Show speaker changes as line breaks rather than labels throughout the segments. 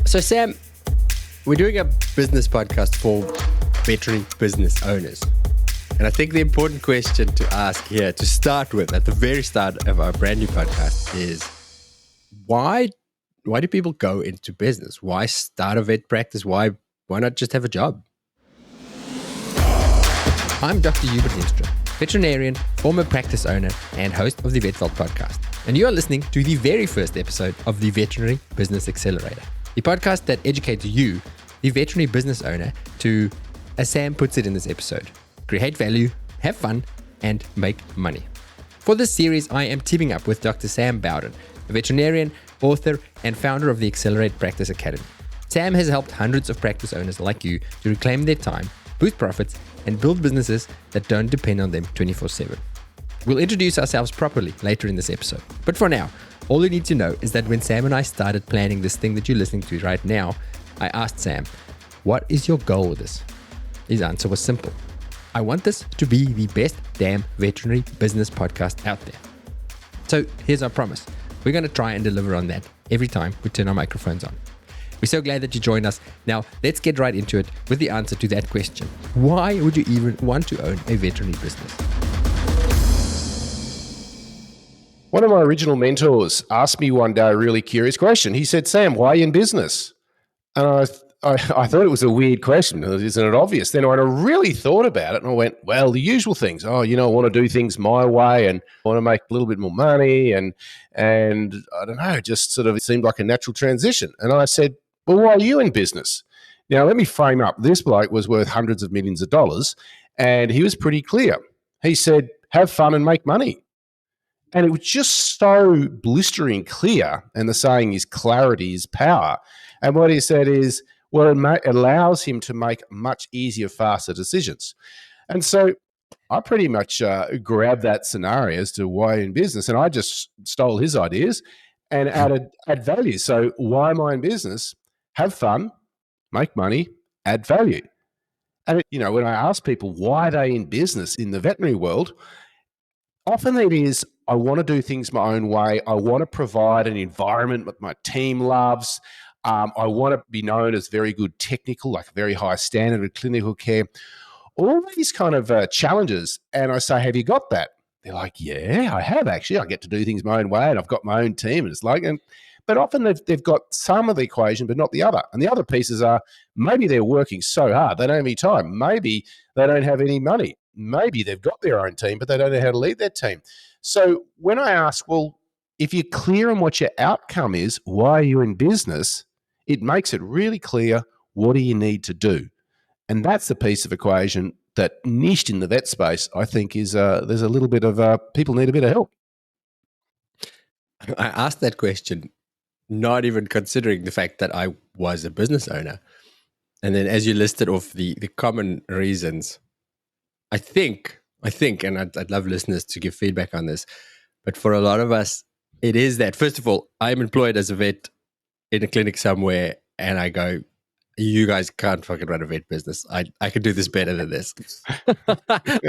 So Sam, we're doing a business podcast for veterinary business owners. And I think the important question to ask here to start with at the very start of our brand new podcast is why do people go into business? Why start a vet practice? Why not just have a job? I'm Dr. Hubert Lindstrom, veterinarian, former practice owner, and host of the Vetvault podcast. And you are listening to the very first episode of the Veterinary Business Accelerator, the podcast that educates you, the veterinary business owner, to, as Sam puts it in this episode, create value, have fun, and make money. For this series, I am teaming up with Dr. Sam Bowden, a veterinarian, author, and founder of the Accelerate Practice Academy. Sam has helped hundreds of practice owners like you to reclaim their time, boost profits, and build businesses that don't depend on them 24/7. We'll introduce ourselves properly later in this episode. But for now, all you need to know is that when Sam and I started planning this thing that you're listening to right now, I asked Sam, what is your goal with this? His answer was simple. I want this to be the best damn veterinary business podcast out there. So here's our promise. We're going to try and deliver on that every time we turn our microphones on. We're so glad that you joined us. Now, let's get right into it with the answer to that question. Why would you even want to own a veterinary business?
One of my original mentors asked me one day a really curious question. He said, Sam, why are you in business? And I thought it was a weird question. Isn't it obvious? Then I really thought about it and I went, well, the usual things. I want to do things my way and I want to make a little bit more money. And I don't know, just sort of it seemed like a natural transition. And I said, well, why are you in business? Now, let me frame up. This bloke was worth hundreds of millions of dollars and he was pretty clear. He said, have fun and make money. And it was just so blistering clear. And the saying is clarity is power. And what he said is, well, it allows him to make much easier, faster decisions. And so I pretty much grabbed that scenario as to why in business. And I just stole his ideas and add value. So why am I in business? Have fun, make money, add value. And, when I ask people why are they in business in the veterinary world, often it is, I want to do things my own way. I want to provide an environment that my team loves. I want to be known as very good technical, like very high standard of clinical care. All these kind of challenges. And I say, have you got that? They're like, yeah, I have actually. I get to do things my own way and I've got my own team. And it's like, but often they've got some of the equation, but not the other. And the other pieces are maybe they're working so hard, they don't have any time. Maybe they don't have any money. Maybe they've got their own team, but they don't know how to lead their team. So when I ask, well, if you're clear on what your outcome is, why are you in business? It makes it really clear, what do you need to do? And that's the piece of equation that niched in the vet space, I think, is there's a little bit of people need a bit of help.
I asked that question not even considering the fact that I was a business owner. And then as you listed off the common reasons, I think, and I'd love listeners to give feedback on this, but for a lot of us, it is that, first of all, I'm employed as a vet in a clinic somewhere and I go, you guys can't fucking run a vet business. I can do this better than this.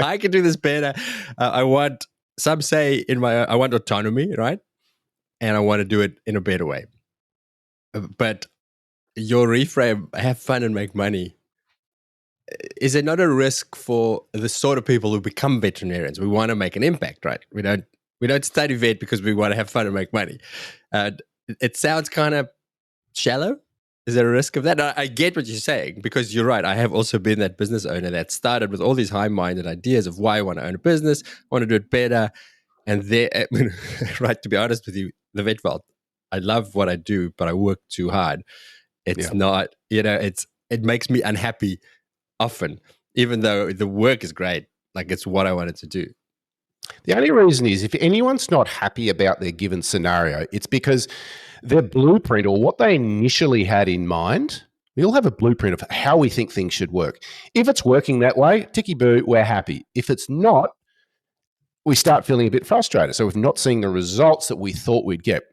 I can do this better. I want autonomy, right? And I want to do it in a better way. But your reframe, have fun and make money, is it not a risk for the sort of people who become veterinarians? We want to make an impact, right? We don't study vet because we want to have fun and make money. It sounds kind of shallow. Is there a risk of that? I get what you're saying because you're right. I have also been that business owner that started with all these high-minded ideas of why I want to own a business, I want to do it better. And right, to be honest with you, the Vetvault, I love what I do, but I work too hard. It's not, it makes me unhappy often, even though the work is great. Like it's what I wanted to do.
The only reason is if anyone's not happy about their given scenario, it's because their blueprint or what they initially had in mind, we all have a blueprint of how we think things should work. If it's working that way, ticky-boo, we're happy. If it's not, we start feeling a bit frustrated. So we're not seeing the results that we thought we'd get.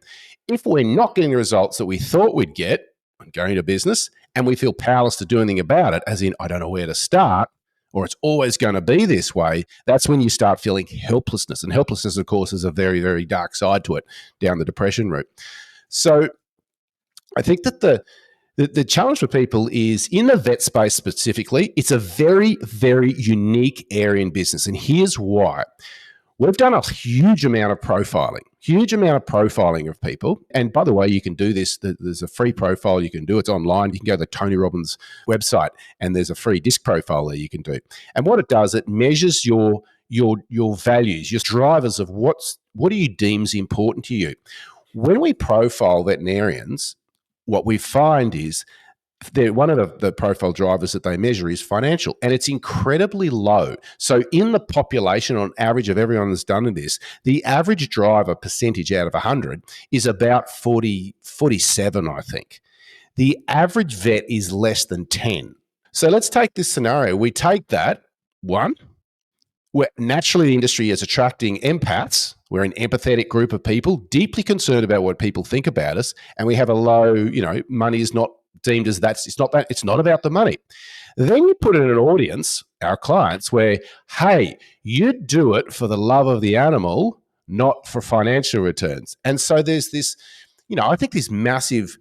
If we're not getting the results that we thought we'd get when going to business and we feel powerless to do anything about it, as in, I don't know where to start, or it's always going to be this way, that's when you start feeling helplessness. And helplessness, of course, is a very, very dark side to it down the depression route. So I think that the challenge for people is in the vet space specifically, it's a very, very unique area in business. And here's why. We've done a huge amount of profiling of people. And by the way, you can do this. There's a free profile you can do. It's online. You can go to the Tony Robbins website and there's a free disc profile there you can do. And what it does, it measures your values, your drivers of what do you deem is important to you. When we profile veterinarians, what we find is one of the profile drivers that they measure is financial, and it's incredibly low. So in the population, on average of everyone that's done this, the average driver percentage out of 100 is about 47, I think. The average vet is less than 10. So let's take this scenario. We take that, one, where naturally the industry is attracting empaths. We're an empathetic group of people, deeply concerned about what people think about us, and we have a low, money is not deemed as it's not about the money. Then you put in an audience, our clients, where, hey, you do it for the love of the animal, not for financial returns. And so there's this, I think this massive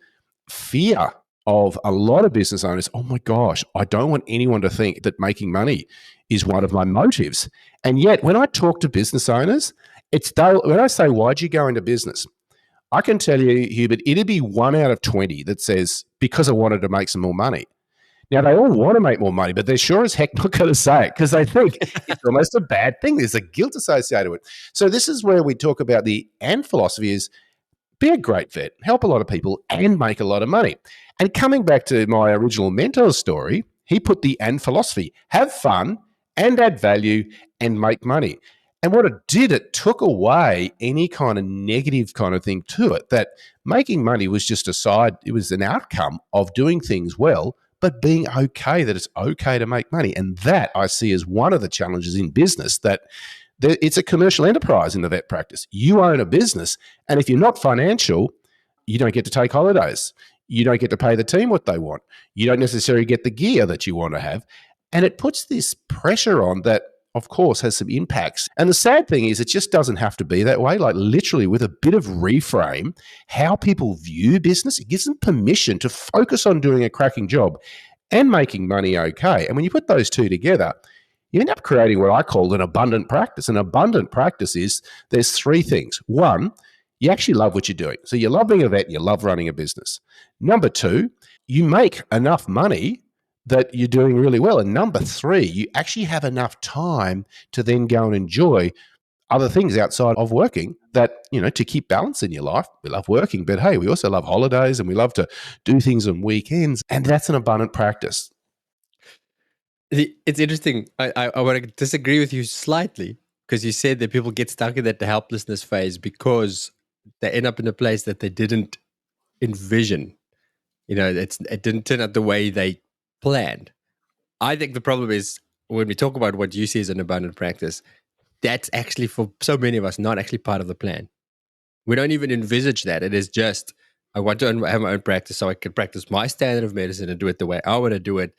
fear of a lot of business owners. Oh my gosh, I don't want anyone to think that making money is one of my motives. And yet when I talk to business owners, when I say, why'd you go into business? I can tell you, Hubert, it'd be 1 out of 20 that says, because I wanted to make some more money. Now, they all want to make more money, but they're sure as heck not going to say it because they think it's almost a bad thing. There's a guilt associated with it. So this is where we talk about the and philosophy is be a great vet, help a lot of people, and make a lot of money. And coming back to my original mentor story, he put the and philosophy, have fun and add value and make money. And what it did, it took away any kind of negative kind of thing to it, that making money was just it was an outcome of doing things well, but being okay, that it's okay to make money. And that I see as one of the challenges in business, that it's a commercial enterprise in the vet practice. You own a business, and if you're not financial, you don't get to take holidays. You don't get to pay the team what they want. You don't necessarily get the gear that you want to have. And it puts this pressure on that, of course, has some impacts. And the sad thing is it just doesn't have to be that way. Like literally with a bit of reframe, how people view business, it gives them permission to focus on doing a cracking job and making money okay. And when you put those two together, you end up creating what I call an abundant practice. An abundant practice is there's three things. One, you actually love what you're doing. So you love being a vet, you love running a business. Number two, you make enough money that you're doing really well. And number three, you actually have enough time to then go and enjoy other things outside of working that, to keep balance in your life. We love working, but hey, we also love holidays and we love to do things on weekends. And that's an abundant practice.
It's interesting. I want to disagree with you slightly because you said that people get stuck in that helplessness phase because they end up in a place that they didn't envision. It didn't turn out the way they planned. I think the problem is when we talk about what you see as an abundant practice, that's actually for so many of us not actually part of the plan. We don't even envisage that. It is just, I want to have my own practice so I can practice my standard of medicine and do it the way I want to do it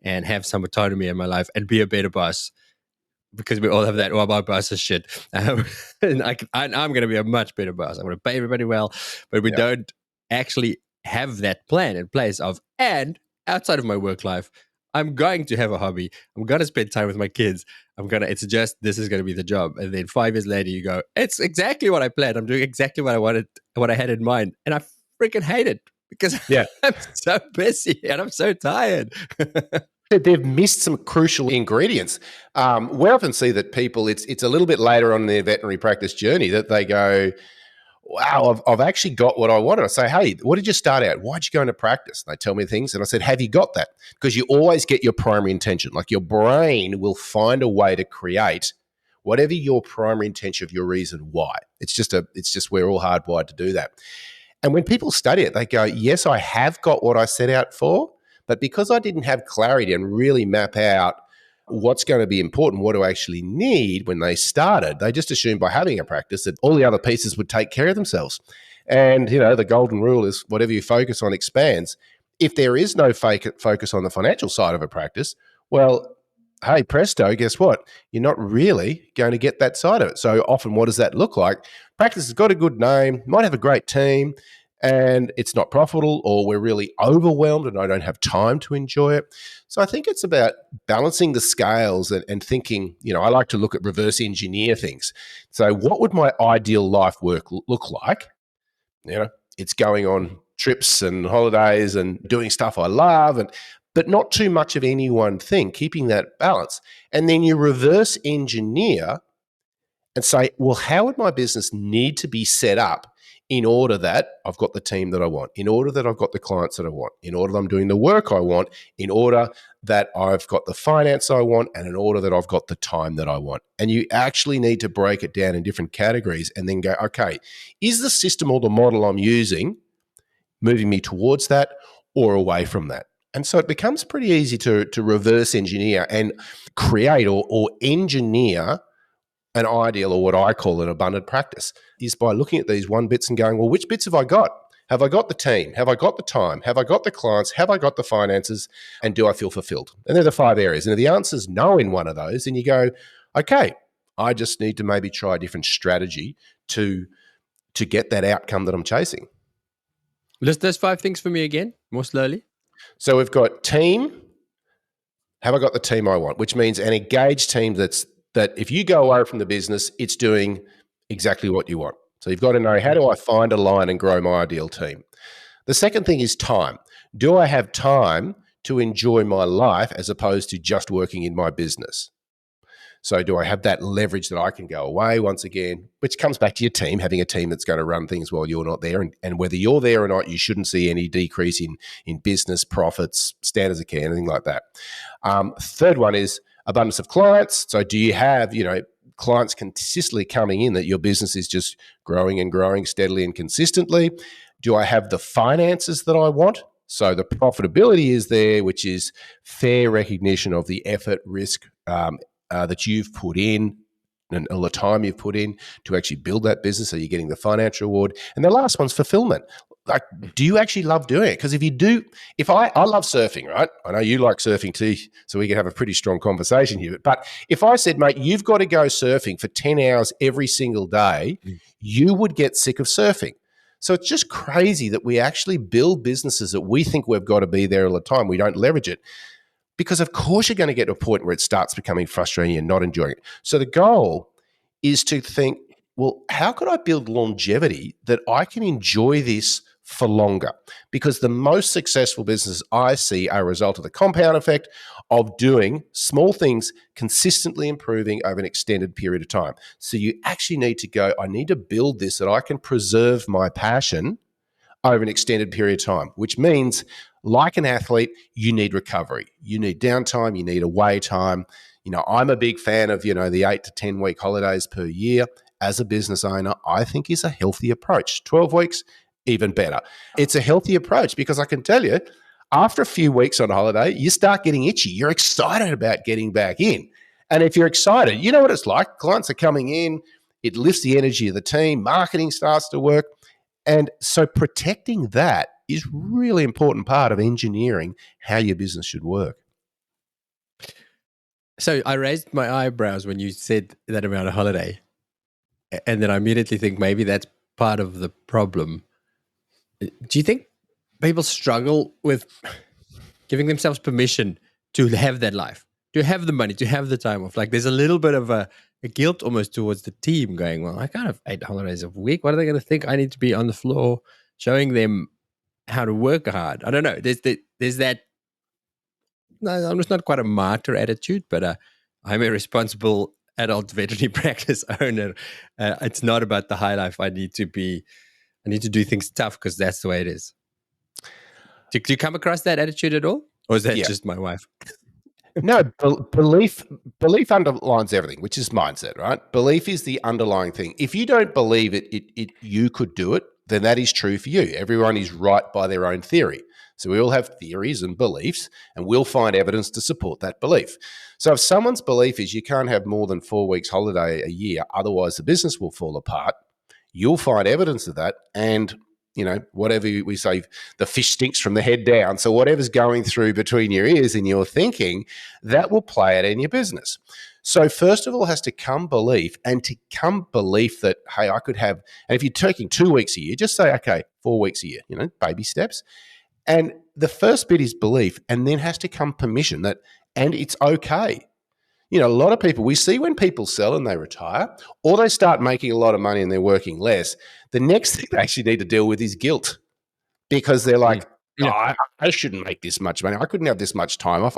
and have some autonomy in my life and be a better boss, because we all have that, my boss is shit. And I'm going to be a much better boss. I'm going to pay everybody well, but we don't actually have that plan in place and outside of my work life, I'm going to have a hobby. I'm going to spend time with my kids. This is going to be the job. And then 5 years later, you go, it's exactly what I planned. I'm doing exactly what I wanted, what I had in mind. And I freaking hate it because I'm so busy and I'm so tired.
They've missed some crucial ingredients. We often see that people, it's a little bit later on in their veterinary practice journey that they go, wow, I've actually got what I wanted. I say, hey, what did you start out? Why'd you go into practice? And they tell me things. And I said, have you got that? Because you always get your primary intention. Like your brain will find a way to create whatever your primary intention of your reason why. It's just we're all hardwired to do that. And when people study it, they go, yes, I have got what I set out for, but because I didn't have clarity and really map out what's going to be important, what do I actually need when they started, they just assumed by having a practice that all the other pieces would take care of themselves. And, the golden rule is whatever you focus on expands. If there is no focus on the financial side of a practice, well, hey, presto, guess what? You're not really going to get that side of it. So often, what does that look like? Practice has got a good name, might have a great team, and it's not profitable, or we're really overwhelmed and I don't have time to enjoy it. So I think it's about balancing the scales and thinking, I like to look at reverse engineer things. So what would my ideal life work look like? It's going on trips and holidays and doing stuff I love, but not too much of any one thing, keeping that balance. And then you reverse engineer and say, well, how would my business need to be set up in order that I've got the team that I want, in order that I've got the clients that I want, in order that I'm doing the work I want, in order that I've got the finance I want, and in order that I've got the time that I want. And you actually need to break it down in different categories and then go, okay, is the system or the model I'm using moving me towards that or away from that? And so it becomes pretty easy to reverse engineer and create or engineer an ideal, or what I call an abundant practice, is by looking at these one bits and going, well, which bits have I got? Have I got the team? Have I got the time? Have I got the clients? Have I got the finances? And do I feel fulfilled? And they're the 5 areas. And if the answer's no in one of those, then you go, okay, I just need to maybe try a different strategy to get that outcome that I'm chasing.
List those 5 things for me again, more slowly.
So we've got team. Have I got the team I want? Which means an engaged team that if you go away from the business, it's doing exactly what you want. So you've got to know, how do I find, align, and grow my ideal team? The second thing is time. Do I have time to enjoy my life as opposed to just working in my business? So do I have that leverage that I can go away once again, which comes back to your team, having a team that's going to run things while you're not there. And whether you're there or not, you shouldn't see any decrease in business, profits, standards of care, anything like that. Third one is abundance of clients. So do you have, clients consistently coming in, that your business is just growing and growing steadily and consistently? Do I have the finances that I want? So the profitability is there, which is fair recognition of the effort, risk, that you've put in and all the time you've put in to actually build that business, so you're getting the financial reward. And the last one's fulfillment. Like, do you actually love doing it? Because if you do, I love surfing, right? I know you like surfing too, so we can have a pretty strong conversation here. But if I said, mate, you've got to go surfing for 10 hours every single day, you would get sick of surfing. So it's just crazy that we actually build businesses that we think we've got to be there all the time. We don't leverage it. Because of course you're going to get to a point where it starts becoming frustrating and not enjoying it. So the goal is to think, well, how could I build longevity that I can enjoy this for longer? Because the most successful businesses I see are a result of the compound effect of doing small things consistently improving over an extended period of time. So you actually need to go, I need to build this that I can preserve my passion over an extended period of time, which means, like an athlete, you need recovery. You need downtime. You need away time. I'm a big fan of, the 8 to 10 week holidays per year. As a business owner, I think is a healthy approach. 12 weeks, even better. It's a healthy approach because I can tell you, after a few weeks on holiday, you start getting itchy. You're excited about getting back in. And if you're excited, you know what it's like. Clients are coming in. It lifts the energy of the team. Marketing starts to work. And so protecting that is really important part of engineering how your business should work.
So I raised my eyebrows when you said that about a holiday. And then I immediately think maybe that's part of the problem. Do you think people struggle with giving themselves permission to have that life, to have the money, to have the time off? Like there's a little bit of a guilt almost towards the team going, well, I can't have 8 holidays a week. What are they going to think? I need to be on the floor showing them how to work hard. I don't know. There's that, no, I'm just not quite a martyr attitude, but I'm a responsible adult veterinary practice owner. It's not about the high life. I need to do things tough because that's the way it is. Do you come across that attitude at all? Or is that just my wife?
No, belief underlines everything, which is mindset, right? Belief is the underlying thing. If you don't believe it you could do it, then that is true for you. Everyone is right by their own theory. So we all have theories and beliefs, and we'll find evidence to support that belief. So if someone's belief is you can't have more than 4 weeks holiday a year, otherwise the business will fall apart, you'll find evidence of that. And whatever we say, the fish stinks from the head down. So whatever's going through between your ears in your thinking, that will play out in your business. So first of all has to come belief, and to come belief that, hey, I could have, and if you're taking 2 weeks a year, just say, okay, 4 weeks a year, baby steps. And the first bit is belief, and then has to come permission that, and it's okay. A lot of people, we see when people sell and they retire, or they start making a lot of money and they're working less, the next thing they actually need to deal with is guilt, because they're like, I shouldn't make this much money. I couldn't have this much time off.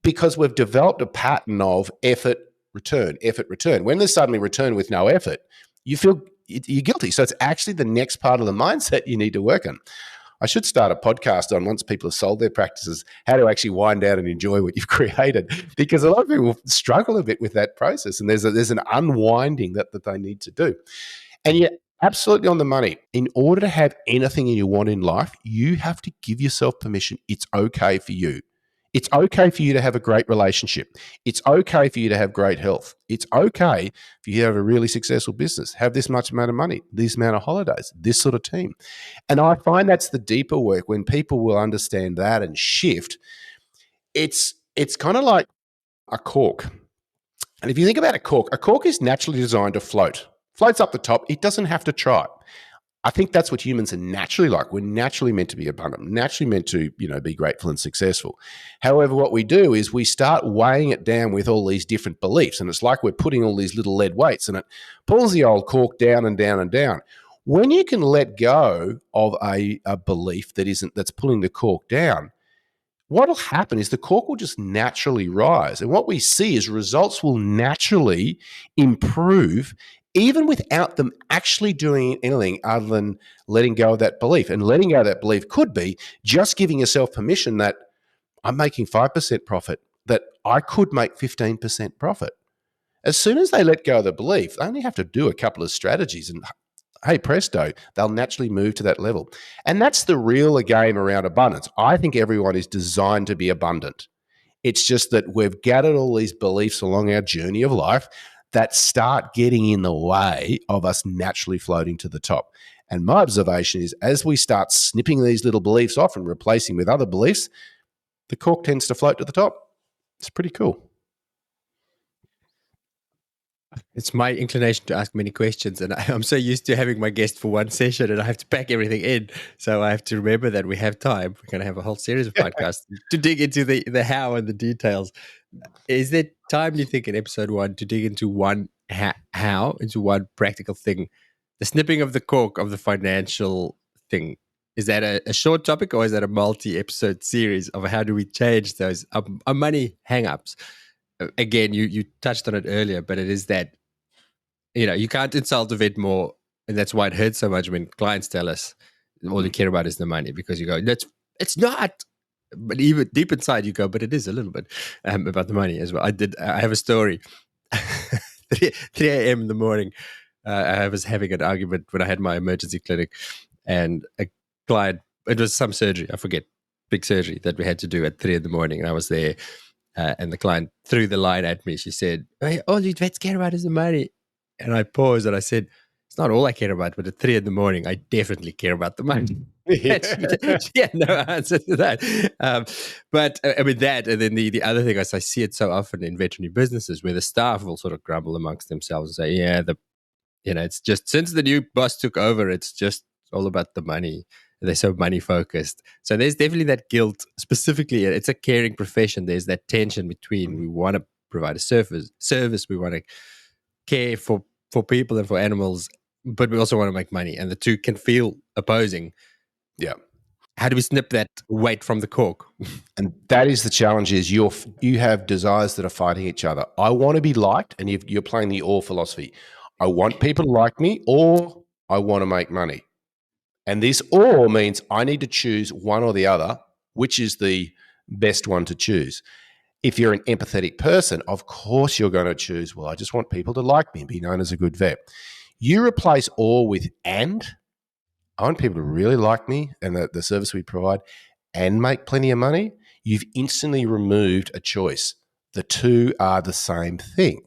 Because we've developed a pattern of effort, return. When there's suddenly return with no effort, you feel you're guilty. So it's actually the next part of the mindset you need to work on. I should start a podcast on, once people have sold their practices, how to actually wind down and enjoy what you've created, because a lot of people struggle a bit with that process, and there's an unwinding that they need to do. And you're absolutely on the money. In order to have anything you want in life, you have to give yourself permission. It's okay for you. It's okay for you to have a great relationship. It's okay for you to have great health. It's okay for you to have a really successful business, have this much amount of money, this amount of holidays, this sort of team. And I find that's the deeper work. When people will understand that and shift, it's kind of like a cork. And if you think about a cork is naturally designed to float. Floats up the top. It doesn't have to try. I think that's what humans are naturally like. We're naturally meant to be abundant, naturally meant to, be grateful and successful. However, what we do is we start weighing it down with all these different beliefs. And it's like we're putting all these little lead weights, and it pulls the old cork down and down and down. When you can let go of a belief that's pulling the cork down, what will happen is the cork will just naturally rise. And what we see is results will naturally improve, even without them actually doing anything other than letting go of that belief. And letting go of that belief could be just giving yourself permission that I'm making 5% profit, that I could make 15% profit. As soon as they let go of the belief, they only have to do a couple of strategies, and hey, presto, they'll naturally move to that level. And that's the real game around abundance. I think everyone is designed to be abundant. It's just that we've gathered all these beliefs along our journey of life that start getting in the way of us naturally floating to the top. And my observation is, as we start snipping these little beliefs off and replacing with other beliefs, the cork tends to float to the top. It's pretty cool.
It's my inclination to ask many questions, and I'm so used to having my guest for one session, and I have to pack everything in. So I have to remember that we have time. We're going to have a whole series of podcasts to dig into the how and the details. Is there time, do you think, in episode 1 to dig into one how, into one practical thing? The snipping of the cork of the financial thing. Is that a short topic, or is that a multi-episode series of how do we change those money hang-ups? Again, you touched on it earlier, but it is that, you can't insult a vet more, and that's why it hurts so much when clients tell us all you care about is the money, because you go, it's not. But even deep inside you go, but it is a little bit about the money as well. I have a story. 3 a.m. in the morning, I was having an argument when I had my emergency clinic, and a client, it was some surgery, I forget, big surgery that we had to do at 3 in the morning, and I was there. And the client threw the line at me. She said, hey, all you vets care about is the money. And I paused and I said, it's not all I care about, but at 3 in the morning, I definitely care about the money. She had no answer to that. But I mean, that, and then the other thing is, I see it so often in veterinary businesses where the staff will sort of grumble amongst themselves and say, yeah, it's just, since the new boss took over, it's just all about the money. They're so money focused. So there's definitely that guilt. Specifically, it's a caring profession. There's that tension between, we want to provide a service, we want to care for people and for animals, but we also want to make money, and the two can feel opposing.
Yeah.
How do we snip that weight from the cork?
And that is the challenge, is you have desires that are fighting each other. I want to be liked, and you're playing the or philosophy. I want people to like me, or I want to make money. And this or means I need to choose one or the other, which is the best one to choose. If you're an empathetic person, of course you're going to choose, well, I just want people to like me and be known as a good vet. You replace or with and. I want people to really like me and the service we provide and make plenty of money. You've instantly removed a choice. The two are the same thing.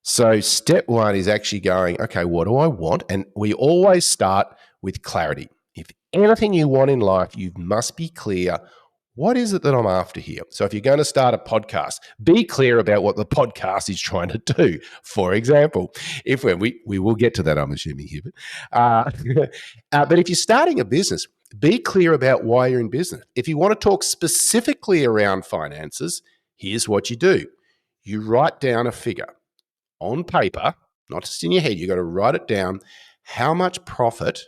So step one is actually going, okay, what do I want? And we always start with clarity. If anything you want in life, you must be clear. What is it that I'm after here? So if you're going to start a podcast, be clear about what the podcast is trying to do. For example, if we will get to that, I'm assuming here, but if you're starting a business, be clear about why you're in business. If you want to talk specifically around finances, here's what you do. You write down a figure on paper, not just in your head. You've got to write it down, how much profit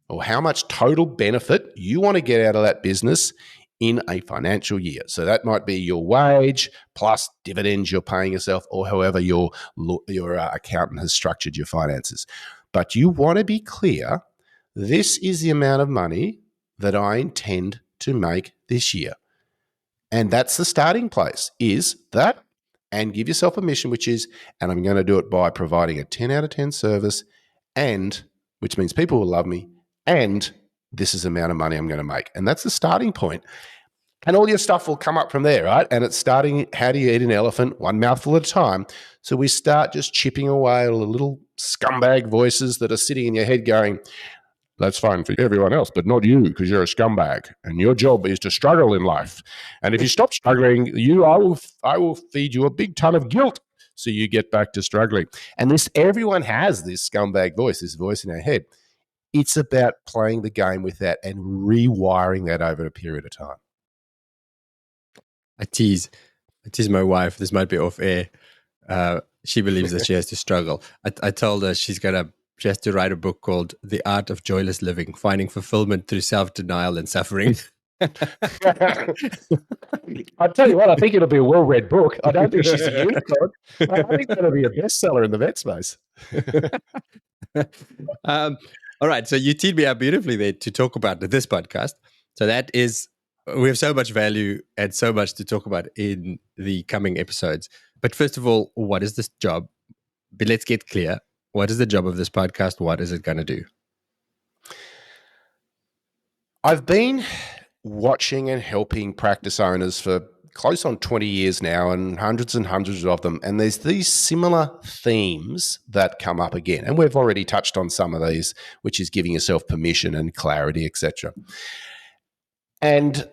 or how much total benefit you want to get out of that business in a financial year. So that might be your wage plus dividends you're paying yourself, or however your accountant has structured your finances. But you want to be clear, this is the amount of money that I intend to make this year. And that's the starting place, is that, and give yourself a mission, which is, and I'm going to do it by providing a 10 out of 10 service, and which means people will love me, and this is the amount of money I'm going to make. And that's the starting point. And all your stuff will come up from there, right? And it's starting, how do you eat an elephant? One mouthful at a time. So we start just chipping away at all the little scumbag voices that are sitting in your head going, that's fine for everyone else, but not you, because you're a scumbag and your job is to struggle in life. And if you stop struggling, I will feed you a big ton of guilt so you get back to struggling. And everyone has this scumbag voice, this voice in our head. It's about playing the game with that and rewiring that over a period of time.
I tease my wife. This might be off air. She believes that she has to struggle. I told her she has to write a book called The Art of Joyless Living, Finding Fulfillment Through Self-Denial and Suffering.
I tell you what, I think it'll be a well-read book. I don't think she's a unicorn. I think that'll be a bestseller in the vet space.
All right. So you teed me up beautifully there to talk about this podcast. So that is, we have so much value and so much to talk about in the coming episodes. But first of all, what is this job? But let's get clear. What is the job of this podcast? What is it going to do?
I've been watching and helping practice owners for close on 20 years now, and hundreds of them. And there's these similar themes that come up again. And we've already touched on some of these, which is giving yourself permission and clarity, etc. And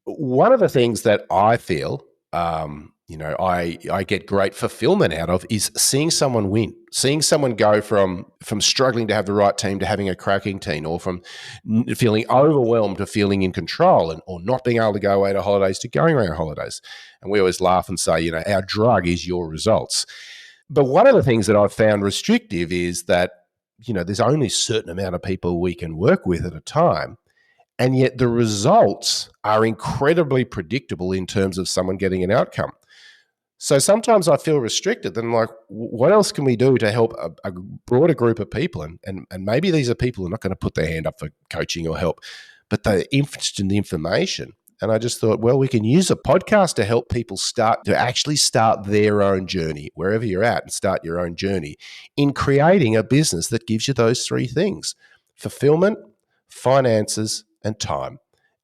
one of the things that I feel, I get great fulfillment out of is seeing someone win, seeing someone go from struggling to have the right team to having a cracking team, or from feeling overwhelmed to feeling in control, or not being able to go away to holidays to going away on holidays. And we always laugh and say, our drug is your results. But one of the things that I've found restrictive is that, there's only a certain amount of people we can work with at a time. And yet the results are incredibly predictable in terms of someone getting an outcome. So sometimes I feel restricted. Then, like, what else can we do to help a broader group of people? And maybe these are people who are not going to put their hand up for coaching or help, but they're interested in the information. And I just thought, well, we can use a podcast to help people start their own journey, wherever you're at, and start your own journey in creating a business that gives you those three things: fulfillment, finances, and time.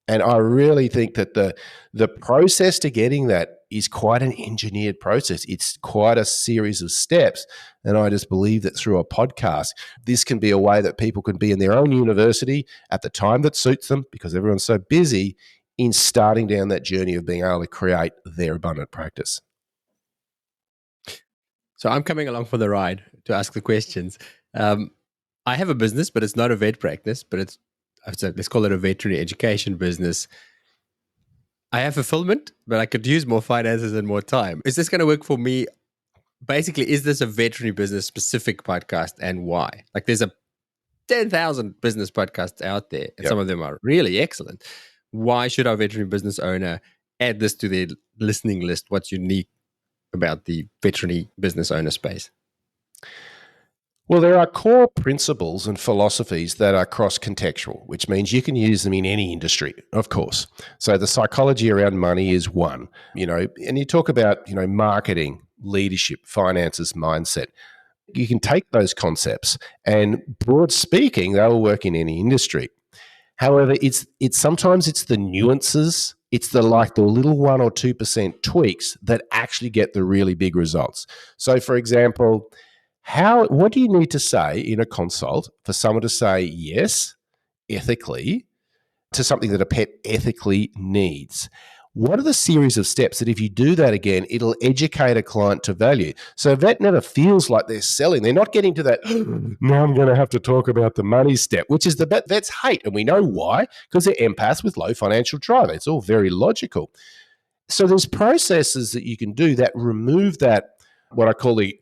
And I really think that the process to getting that is quite an engineered process. It's quite a series of steps. And I just believe that through a podcast, this can be a way that people can be in their own university at the time that suits them, because everyone's so busy, in starting down that journey of being able to create their abundant practice.
So I'm coming along for the ride to ask the questions. I have a business, but it's not a vet practice, but let's call it a veterinary education business. I have fulfillment, but I could use more finances and more time. Is this going to work for me? Basically, is this a veterinary business specific podcast, and why? Like, there's 10,000 business podcasts out there, and some of them are really excellent. Why should our veterinary business owner add this to their listening list? What's unique about the veterinary business owner space?
Well, there are core principles and philosophies that are cross-contextual, which means you can use them in any industry, of course. So the psychology around money is one, and you talk about, marketing, leadership, finances, mindset. You can take those concepts and, broad speaking, they will work in any industry. However, it's sometimes the nuances It's the little 1 or 2% tweaks that actually get the really big results. So, for example, what do you need to say in a consult for someone to say yes, ethically, to something that a pet ethically needs? What are the series of steps that if you do that again, it'll educate a client to value? So a vet never feels like they're selling. They're not getting to that, now I'm going to have to talk about the money step, which is the vets hate. And we know why, because they're empaths with low financial drive. It's all very logical. So there's processes that you can do that remove that, what I call the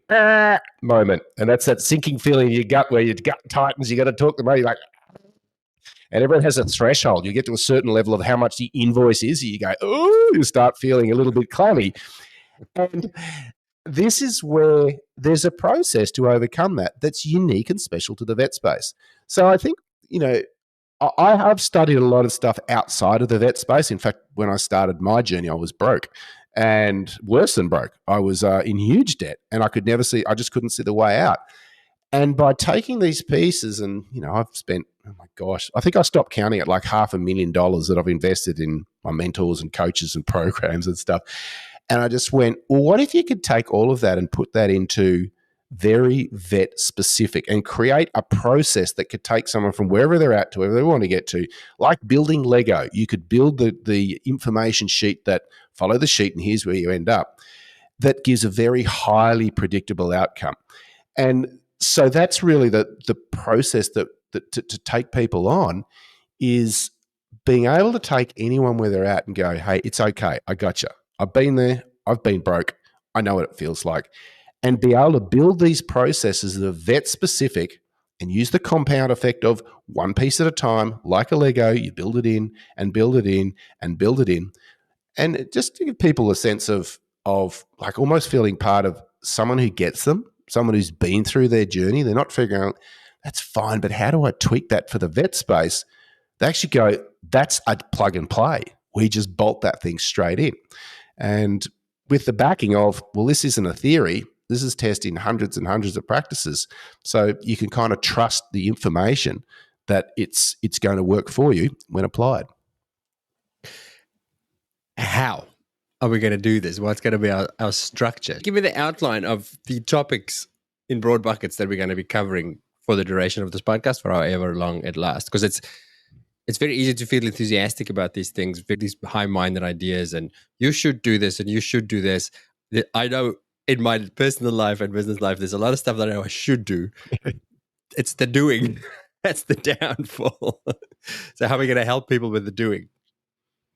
moment. And that's that sinking feeling in your gut where your gut tightens. You got to talk the money like, and everyone has a threshold. You get to a certain level of how much the invoice is. You go, oh, you start feeling a little bit clammy. And this is where there's a process to overcome that that's unique and special to the vet space. So I think, I've studied a lot of stuff outside of the vet space. In fact, when I started my journey, I was broke and worse than broke. I was in huge debt and I just couldn't see the way out. And by taking these pieces and, I've spent, oh my gosh, I think I stopped counting at like $500,000 that I've invested in my mentors and coaches and programs and stuff. And I just went, well, what if you could take all of that and put that into very vet specific and create a process that could take someone from wherever they're at to wherever they want to get to, like building Lego. You could build the information sheet that follow the sheet and here's where you end up. That gives a very highly predictable outcome. And so that's really the process that to take people on is being able to take anyone where they're at and go, hey, it's okay. I gotcha. I've been there. I've been broke. I know what it feels like. And be able to build these processes that are vet specific and use the compound effect of one piece at a time, like a Lego, you build it in and build it in and build it in. And just to give people a sense of like almost feeling part of someone who gets them, someone who's been through their journey. They're not figuring out, that's fine, but how do I tweak that for the vet space? They actually go, that's a plug and play. We just bolt that thing straight in. And with the backing of, well, this isn't a theory. This is tested in hundreds and hundreds of practices. So you can kind of trust the information that it's going to work for you when applied.
How are we going to do this? What's going to be our structure? Give me the outline of the topics in broad buckets that we're going to be covering for the duration of this podcast, for however long it lasts. Because it's very easy to feel enthusiastic about these things, these high-minded ideas, and you should do this and you should do this. I know in my personal life and business life, there's a lot of stuff that I know I should do. It's the doing. That's the downfall. So how are we going to help people with the doing?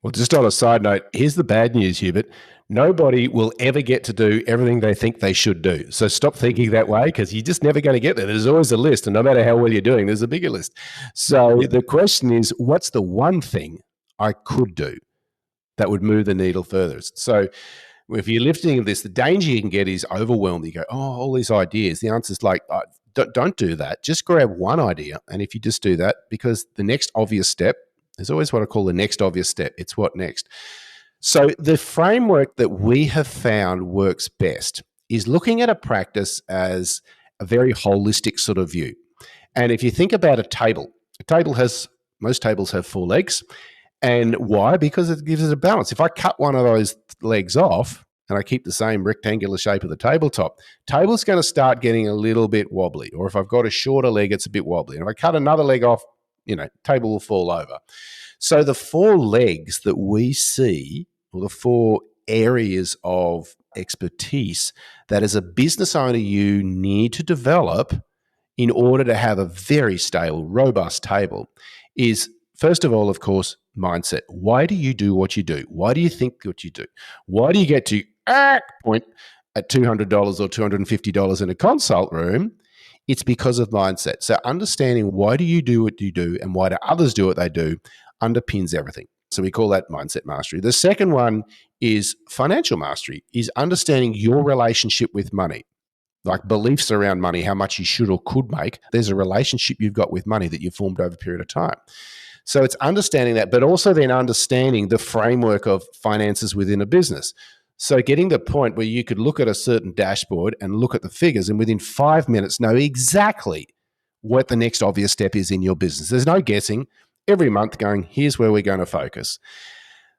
Well, just on a side note, here's the bad news, Hubert. Nobody will ever get to do everything they think they should do. So stop thinking that way because you're just never going to get there. There's always a list, and no matter how well you're doing, there's a bigger list. So the question is, what's the one thing I could do that would move the needle further? So if you're lifting this, the danger you can get is overwhelmed. You go, oh, all these ideas. The answer is like, don't do that. Just grab one idea. And if you just do that, because the next obvious step, there's always what I call the next obvious step. It's what next. So the framework that we have found works best is looking at a practice as a very holistic sort of view. And if you think about a table most tables have 4 legs. And why? Because it gives it a balance. If I cut one of those legs off and I keep the same rectangular shape of the table's going to start getting a little bit wobbly. Or if I've got a shorter leg, it's a bit wobbly. And if I cut another leg off, table will fall over. So the 4 legs that we see, or the 4 areas of expertise that as a business owner you need to develop in order to have a very stable, robust table is, first of all, of course, mindset. Why do you do what you do? Why do you think what you do? Why do you get to point at $200 or $250 in a consult room? It's because of mindset. So understanding why do you do what you do and why do others do what they do underpins everything. So we call that mindset mastery. The second one is financial mastery, is understanding your relationship with money, like beliefs around money, how much you should or could make. There's a relationship you've got with money that you've formed over a period of time. So it's understanding that, but also then understanding the framework of finances within a business. So getting the point where you could look at a certain dashboard and look at the figures and within 5 minutes know exactly what the next obvious step is in your business. There's no guessing. Every month going, here's where we're going to focus.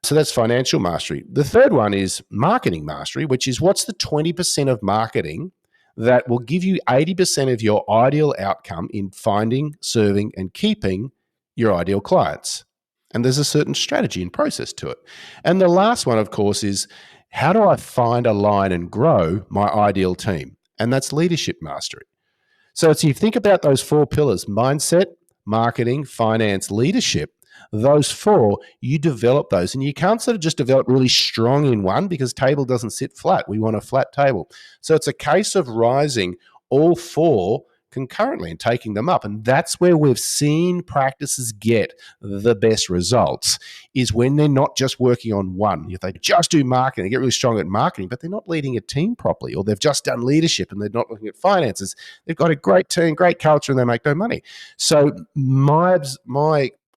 So that's financial mastery. The third one is marketing mastery, which is what's the 20% of marketing that will give you 80% of your ideal outcome in finding, serving, and keeping your ideal clients. And there's a certain strategy and process to it. And the last one, of course, is how do I find, align, and grow my ideal team? And that's leadership mastery. So if you think about those four pillars, mindset, marketing, finance, leadership, those four, you develop those. And you can't sort of just develop really strong in one because table doesn't sit flat. We want a flat table. So it's a case of rising all four concurrently and taking them up. And that's where we've seen practices get the best results, is when they're not just working on one. If they just do marketing, they get really strong at marketing, but they're not leading a team properly, or they've just done leadership and they're not looking at finances. They've got a great team, great culture, and they make no money. So my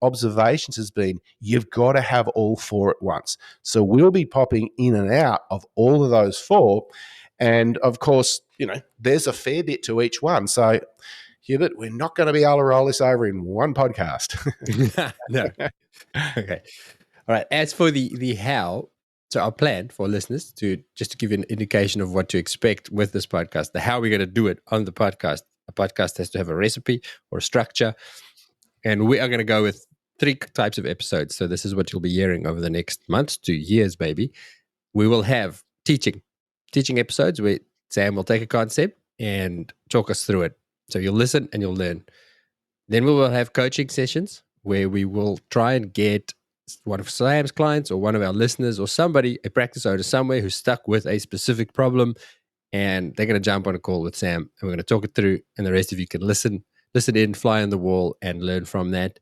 observations has been you've got to have all four at once. So we'll be popping in and out of all of those four. And of course, there's a fair bit to each one. So, Hubert, we're not going to be able to roll this over in one podcast.
No. Okay. All right. As for the how, so our plan for listeners to give you an indication of what to expect with this podcast, the how we're going to do it on the podcast. A podcast has to have a recipe or a structure. And we are going to go with 3 types of episodes. So this is what you'll be hearing over the next months to years, maybe. We will have teaching episodes where Sam will take a concept and talk us through it. So you'll listen and you'll learn. Then we will have coaching sessions where we will try and get one of Sam's clients or one of our listeners or somebody, a practice owner somewhere who's stuck with a specific problem, and they're going to jump on a call with Sam and we're going to talk it through, and the rest of you can listen in, fly on the wall, and learn from that.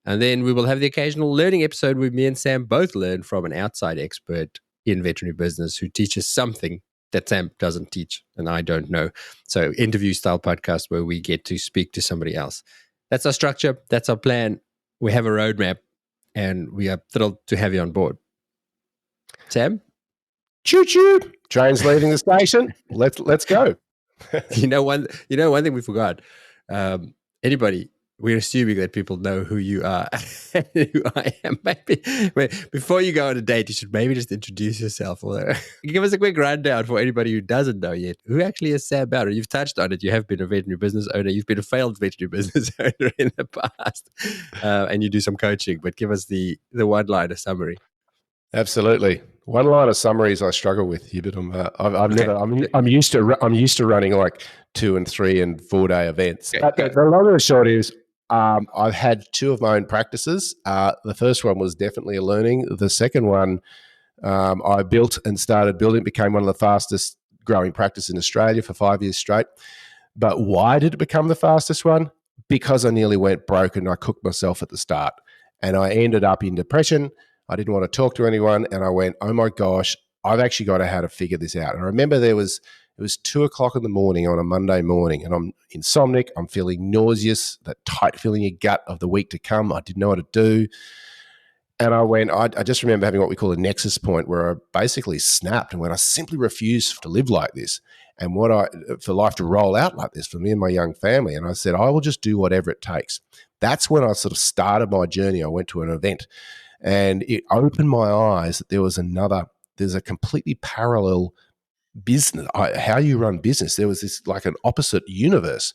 And then we will have the occasional learning episode where me and Sam both learn from an outside expert in veterinary business who teaches something that Sam doesn't teach and I don't know. So interview style podcast where we get to speak to somebody else. That's our structure. That's our plan. We have a roadmap and we are thrilled to have you on board. Sam?
Choo-choo. Train's leaving the station. Let's go.
One thing we forgot. Anybody, we're assuming that people know who you are and who I am. Maybe before you go on a date, you should maybe just introduce yourself. Or give us a quick rundown for anybody who doesn't know yet. Who actually is Sam Bowden? You've touched on it. You have been a veterinary business owner. You've been a failed veterinary business owner in the past, and you do some coaching. But give us the one-liner summary.
Absolutely. One-liner summaries I struggle with, Hubert. I'm used to running like 2 and 3 and 4 day events. Okay. The long and short is, I've had 2 of my own practices. The first one was definitely a learning. The second one, I built and started building, became one of the fastest growing practices in Australia for 5 years straight. But why did it become the fastest one? Because I nearly went broke and I cooked myself at the start. And I ended up in depression. I didn't want to talk to anyone. And I went, oh my gosh, I've actually got to how to figure this out. And I remember it was 2:00 in the morning on a Monday morning, and I'm insomniac. I'm feeling nauseous, that tight feeling in your gut of the week to come. I didn't know what to do. And I went, I just remember having what we call a nexus point where I basically snapped and went, I simply refuse to live like this and for life to roll out like this for me and my young family. And I said, I will just do whatever it takes. That's when I sort of started my journey. I went to an event and it opened my eyes that there's a completely parallel business, how you run business. There was this like an opposite universe.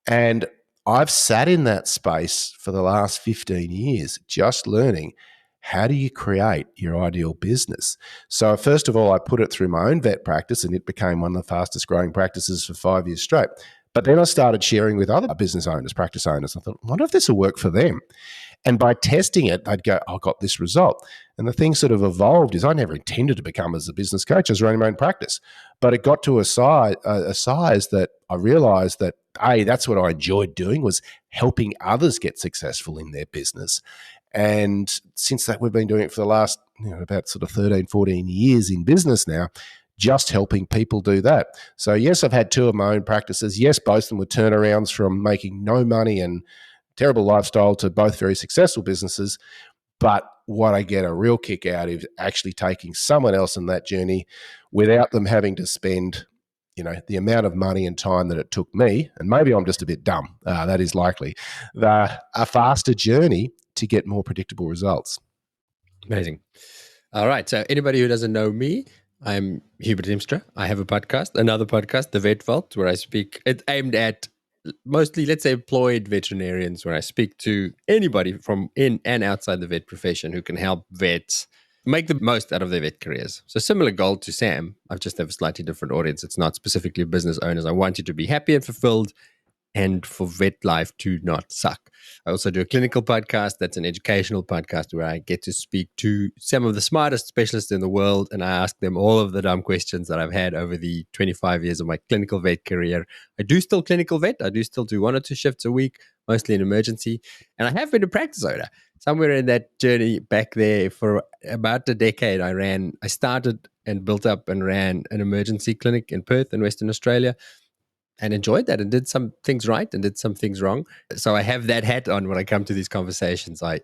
And I've sat in that space for the last 15 years, just learning how do you create your ideal business. So first of all, I put it through my own vet practice and it became one of the fastest growing practices for 5 years straight. But then I started sharing with other business owners, practice owners. I thought, I wonder if this will work for them. And by testing it, they'd go, I got this result. And the thing sort of evolved is I never intended to become as a business coach. I was running my own practice. But it got to a size that I realized that, that's what I enjoyed doing, was helping others get successful in their business. And since that, we've been doing it for the last about sort of 13, 14 years in business now, just helping people do that. So yes, I've had 2 of my own practices. Yes, both of them were turnarounds from making no money and terrible lifestyle to both very successful businesses. But what I get a real kick out is actually taking someone else on that journey without them having to spend, the amount of money and time that it took me, and maybe I'm just a bit dumb, that is likely, a faster journey to get more predictable results.
Amazing. All right. So anybody who doesn't know me, I'm Hubert Dimstra. I have another podcast, The Vet Vault, where I speak. It's aimed at mostly, let's say, employed veterinarians, where I speak to anybody from in and outside the vet profession who can help vets make the most out of their vet careers. So similar goal to Sam. I just have a slightly different audience. It's not specifically business owners. I want you to be happy and fulfilled and for vet life to not suck. I also do a clinical podcast. That's an educational podcast where I get to speak to some of the smartest specialists in the world, and I ask them all of the dumb questions that I've had over the 25 years of my clinical vet career. I do still clinical vet. I do still do 1 or 2 shifts a week, mostly in emergency. And I have been a practice owner. Somewhere in that journey back there for about a decade, I started and built up and ran an emergency clinic in Perth in Western Australia. And enjoyed that and did some things right and did some things wrong. So I have that hat on when I come to these conversations. I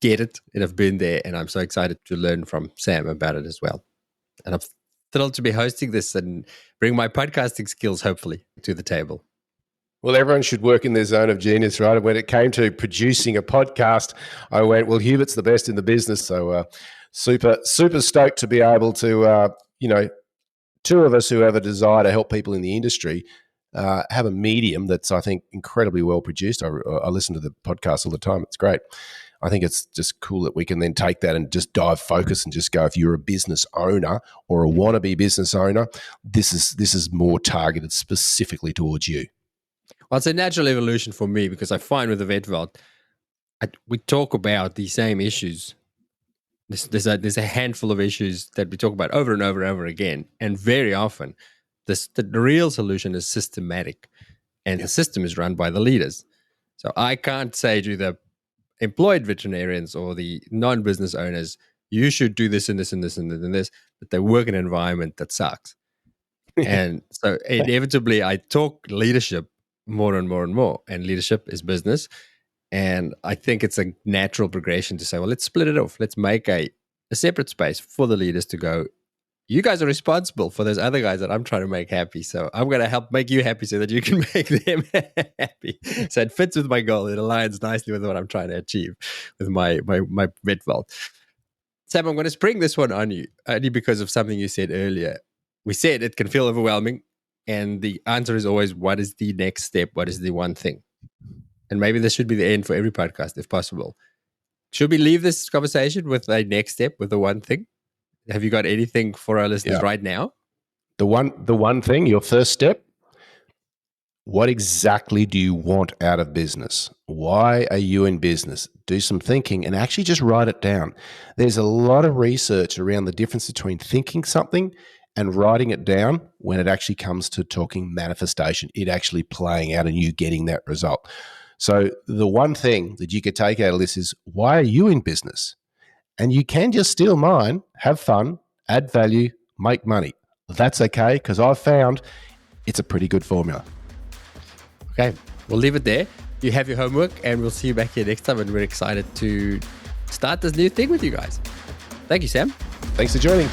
get it and I've been there, and I'm so excited to learn from Sam about it as well. And I'm thrilled to be hosting this and bring my podcasting skills, hopefully, to the table.
Well, everyone should work in their zone of genius, right? When it came to producing a podcast, I went, well, Hubert's the best in the business. So super stoked to be able to, two of us who have a desire to help people in the industry have a medium that's, I think, incredibly well produced. I listen to the podcast all the time. It's great. I think it's just cool that we can then take that and just dive focus and just go, if you're a business owner or a wannabe business owner, this is more targeted specifically towards you.
Well, it's a natural evolution for me because I find with the Vet Vault, we talk about the same issues. There's a handful of issues that we talk about over and over and over again. And very often, the real solution is systematic. And the system is run by the leaders. So I can't say to the employed veterinarians or the non-business owners, you should do this and this and this and this and this, but they work in an environment that sucks. And so inevitably, I talk leadership more and more and more. And leadership is business. And I think it's a natural progression to say, well, let's split it off. Let's make a separate space for the leaders to go, you guys are responsible for those other guys that I'm trying to make happy. So I'm going to help make you happy so that you can make them happy. So it fits with my goal. It aligns nicely with what I'm trying to achieve with my Vet Vault. Sam, I'm going to spring this one on you only because of something you said earlier. We said it can feel overwhelming. And the answer is always, what is the next step? What is the one thing? And maybe this should be the end for every podcast, if possible. Should we leave this conversation with a next step, with the one thing? Have you got anything for our listeners right now?
The one thing, your first step, what exactly do you want out of business? Why are you in business? Do some thinking and actually just write it down. There's a lot of research around the difference between thinking something and writing it down when it actually comes to talking manifestation, it actually playing out and you getting that result. So the one thing that you could take out of this is, why are you in business? And you can just steal mine, have fun, add value, make money. That's okay, because I've found it's a pretty good formula.
Okay, we'll leave it there. You have your homework, and we'll see you back here next time. And we're excited to start this new thing with you guys. Thank you, Sam.
Thanks for joining.